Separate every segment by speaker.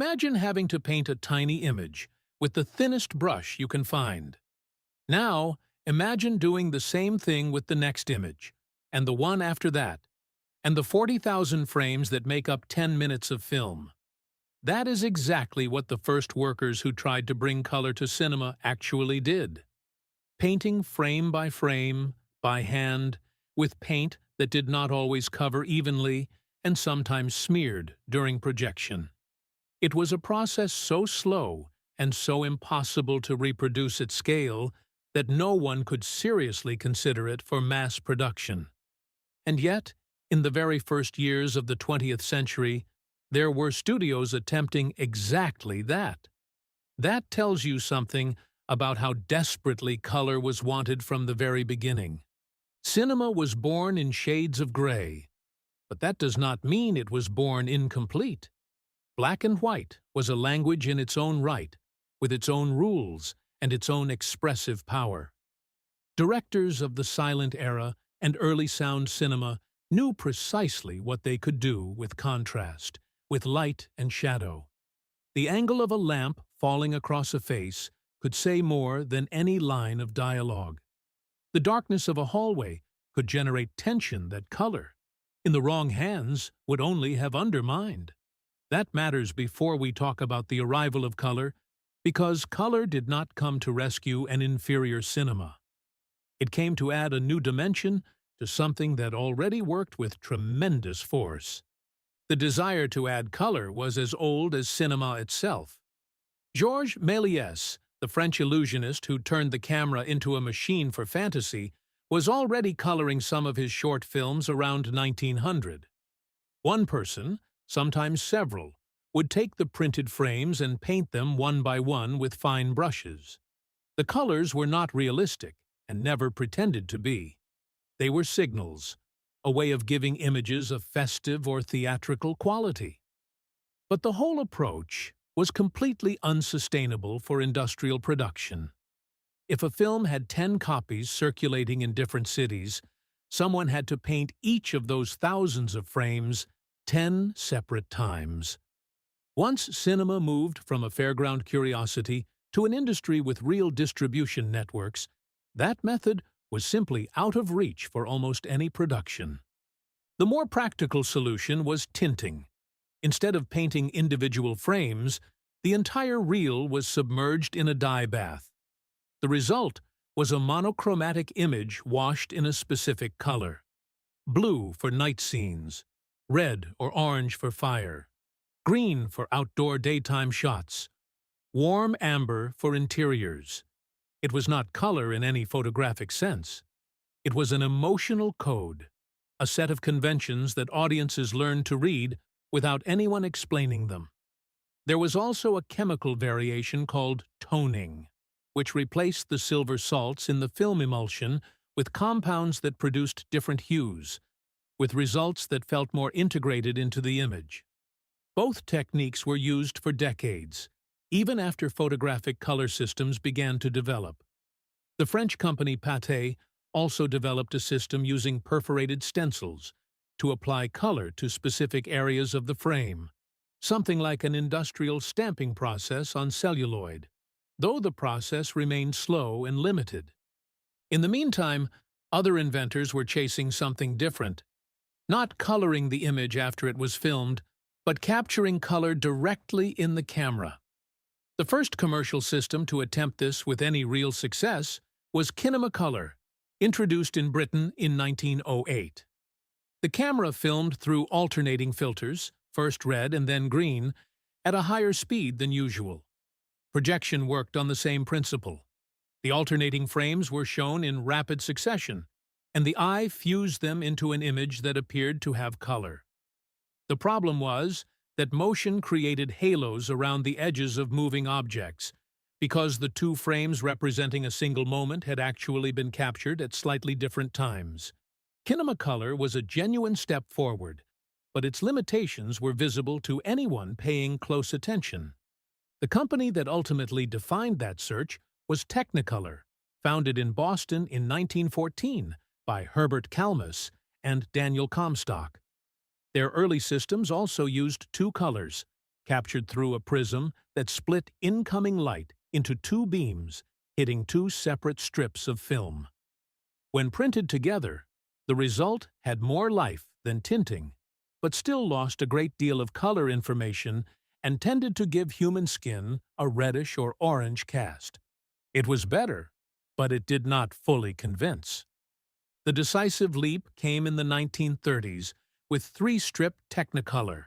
Speaker 1: Imagine having to paint a tiny image with the thinnest brush you can find. Now, imagine doing the same thing with the next image, and the one after that, and the 40,000 frames that make up 10 minutes of film. That is exactly what the first workers who tried to bring color to cinema actually did. Painting frame, by hand, with paint that did not always cover evenly and sometimes smeared during projection. It was a process so slow and so impossible to reproduce at scale that no one could seriously consider it for mass production. And yet, in the very first years of the 20th century, there were studios attempting exactly that. That tells you something about how desperately color was wanted from the very beginning. Cinema was born in shades of gray, but that does not mean it was born incomplete. Black and white was a language in its own right, with its own rules and its own expressive power. Directors of the silent era and early sound cinema knew precisely what they could do with contrast, with light and shadow. The angle of a lamp falling across a face could say more than any line of dialogue. The darkness of a hallway could generate tension that color, in the wrong hands, would only have undermined. That matters before we talk about the arrival of color, because color did not come to rescue an inferior cinema. It came to add a new dimension to something that already worked with tremendous force. The desire to add color was as old as cinema itself. Georges Méliès, the French illusionist who turned the camera into a machine for fantasy, was already coloring some of his short films around 1900. One person, sometimes several, would take the printed frames and paint them one by one with fine brushes. The colors were not realistic and never pretended to be. They were signals, a way of giving images a festive or theatrical quality. But the whole approach was completely unsustainable for industrial production. If a film had 10 copies circulating in different cities, someone had to paint each of those thousands of frames 10 separate times. Once cinema moved from a fairground curiosity to an industry with real distribution networks, that method was simply out of reach for almost any production. The more practical solution was tinting. Instead of painting individual frames, the entire reel was submerged in a dye bath. The result was a monochromatic image washed in a specific color: blue for night scenes, red or orange for fire, green for outdoor daytime shots, warm amber for interiors. It was not color in any photographic sense. It was an emotional code, a set of conventions that audiences learned to read without anyone explaining them. There was also a chemical variation called toning, which replaced the silver salts in the film emulsion with compounds that produced different hues, with results that felt more integrated into the image. Both techniques were used for decades, even after photographic color systems began to develop. The French company Pathé also developed a system using perforated stencils to apply color to specific areas of the frame, something like an industrial stamping process on celluloid, though the process remained slow and limited. In the meantime, other inventors were chasing something different, not coloring the image after it was filmed, but capturing color directly in the camera. The first commercial system to attempt this with any real success was Technicolor, introduced in Britain in 1908. The camera filmed through alternating filters, first red and then green, at a higher speed than usual. Projection worked on the same principle. The alternating frames were shown in rapid succession, and the eye fused them into an image that appeared to have color. The problem was that motion created halos around the edges of moving objects, because the two frames representing a single moment had actually been captured at slightly different times. Technicolor was a genuine step forward, but its limitations were visible to anyone paying close attention. The company that ultimately defined that search was Technicolor, founded in Boston in 1914 by Herbert Kalmus and Daniel Comstock. Their early systems also used two colors, captured through a prism that split incoming light into two beams, hitting two separate strips of film. When printed together, the result had more life than tinting, but still lost a great deal of color information and tended to give human skin a reddish or orange cast. It was better, but it did not fully convince. The decisive leap came in the 1930s with three-strip Technicolor.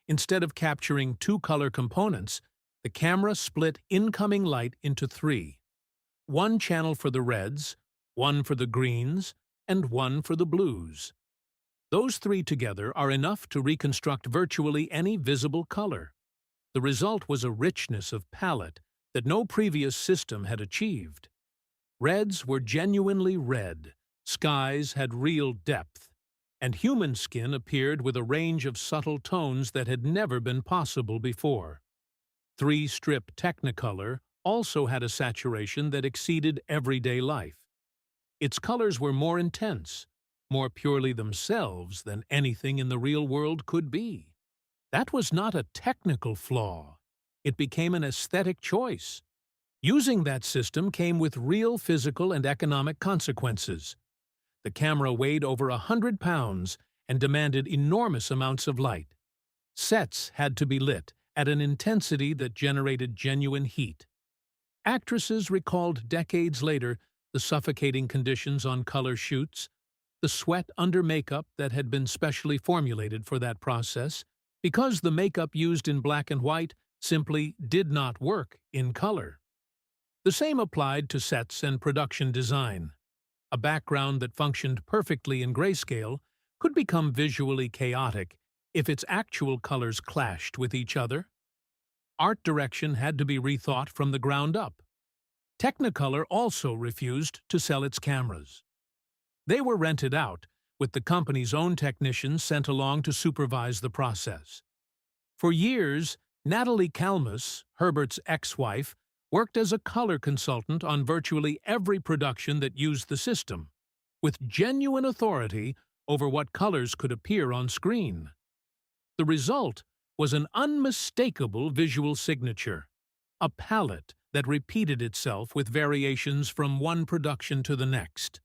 Speaker 1: Instead of capturing two color components, the camera split incoming light into three: one channel for the reds, one for the greens, and one for the blues. Those three together are enough to reconstruct virtually any visible color. The result was a richness of palette that no previous system had achieved. Reds were genuinely red, skies had real depth, and human skin appeared with a range of subtle tones that had never been possible before. Three-strip Technicolor also had a saturation that exceeded everyday life. Its colors were more intense, more purely themselves than anything in the real world could be. That was not a technical flaw. It became an aesthetic choice. Using that system came with real physical and economic consequences. The camera weighed over 100 pounds and demanded enormous amounts of light. Sets had to be lit at an intensity that generated genuine heat. Actresses recalled decades later the suffocating conditions on color shoots, the sweat under makeup that had been specially formulated for that process, because the makeup used in black and white simply did not work in color. The same applied to sets and production design. A background that functioned perfectly in grayscale could become visually chaotic if its actual colors clashed with each other. Art direction had to be rethought from the ground up. Technicolor also refused to sell its cameras. They were rented out, with the company's own technicians sent along to supervise the process. For years, Natalie Kalmus, Herbert's ex-wife, worked as a color consultant on virtually every production that used the system, with genuine authority over what colors could appear on screen. The result was an unmistakable visual signature, a palette that repeated itself with variations from one production to the next.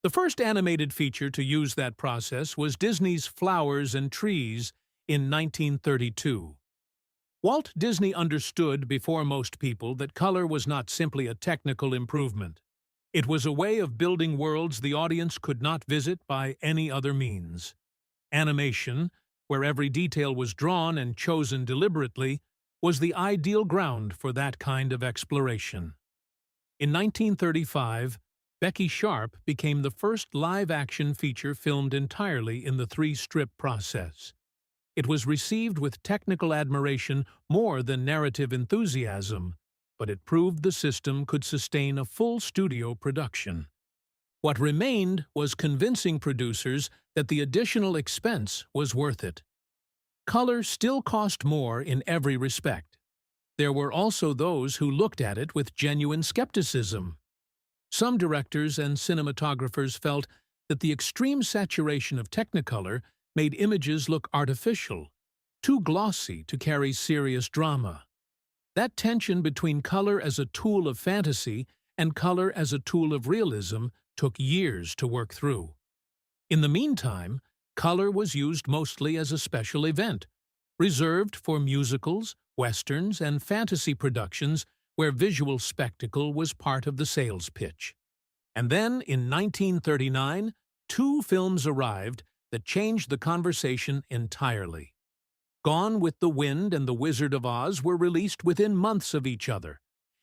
Speaker 1: The first animated feature to use that process was Disney's Flowers and Trees in 1932. Walt Disney understood before most people that color was not simply a technical improvement. It was a way of building worlds the audience could not visit by any other means. Animation, where every detail was drawn and chosen deliberately, was the ideal ground for that kind of exploration. In 1935, Becky Sharp became the first live-action feature filmed entirely in the three-strip process. It was received with technical admiration more than narrative enthusiasm, but it proved the system could sustain a full studio production. What remained was convincing producers that the additional expense was worth it. Color still cost more in every respect. There were also those who looked at it with genuine skepticism. Some directors and cinematographers felt that the extreme saturation of Technicolor made images look artificial, too glossy to carry serious drama. That tension between color as a tool of fantasy and color as a tool of realism took years to work through. In the meantime, color was used mostly as a special event, reserved for musicals, westerns, and fantasy productions where visual spectacle was part of the sales pitch. And then, in 1939, two films arrived that changed the conversation entirely. Gone with the Wind and The Wizard of Oz were released within months of each other,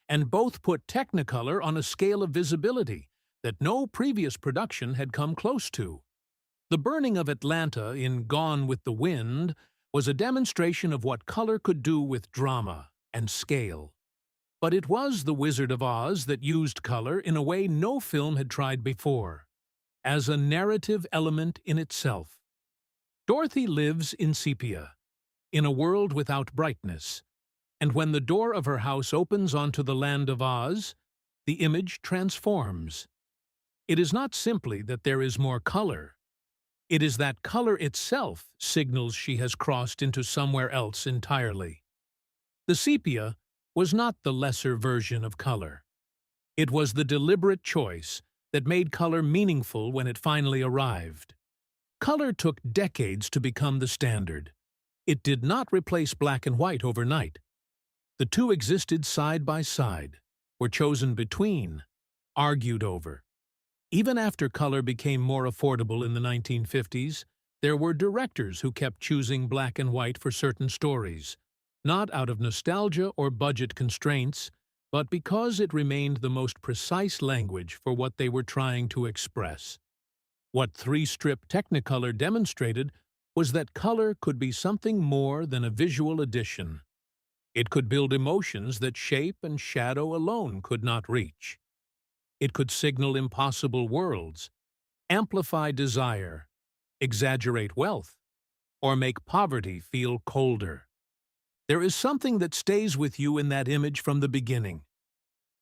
Speaker 1: and both put Technicolor on a scale of visibility that no previous production had come close to. The burning of Atlanta in Gone with the Wind was a demonstration of what color could do with drama and scale. But it was The Wizard of Oz that used color in a way no film had tried before, as a narrative element in itself. Dorothy lives in sepia, in a world without brightness, and when the door of her house opens onto the land of Oz, the image transforms. It is not simply that there is more color. It is that color itself signals she has crossed into somewhere else entirely. The sepia was not the lesser version of color. It was the deliberate choice that made color meaningful when it finally arrived. Color took decades to become the standard. It did not replace black and white overnight. The two existed side by side, were chosen between, argued over. Even after color became more affordable in the 1950s, there were directors who kept choosing black and white for certain stories, not out of nostalgia or budget constraints, but because it remained the most precise language for what they were trying to express. What three-strip Technicolor demonstrated was that color could be something more than a visual addition. It could build emotions that shape and shadow alone could not reach. It could signal impossible worlds, amplify desire, exaggerate wealth, or make poverty feel colder. There is something that stays with you in that image from the beginning.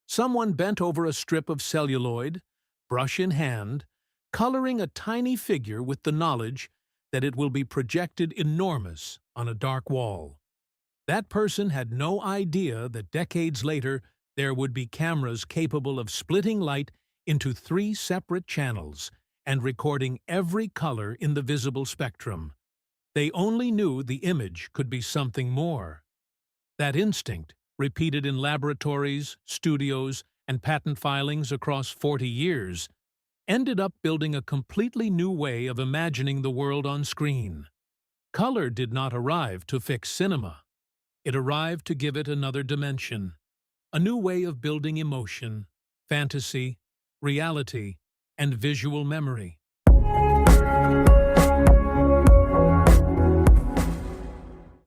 Speaker 1: Someone bent over a strip of celluloid, brush in hand, coloring a tiny figure with the knowledge that it will be projected enormous on a dark wall. That person had no idea that decades later there would be cameras capable of splitting light into 3 separate channels and recording every color in the visible spectrum. They only knew the image could be something more. That instinct, repeated in laboratories, studios, and patent filings across 40 years, ended up building a completely new way of imagining the world on screen. Color did not arrive to fix cinema. It arrived to give it another dimension, a new way of building emotion, fantasy, reality, and visual memory.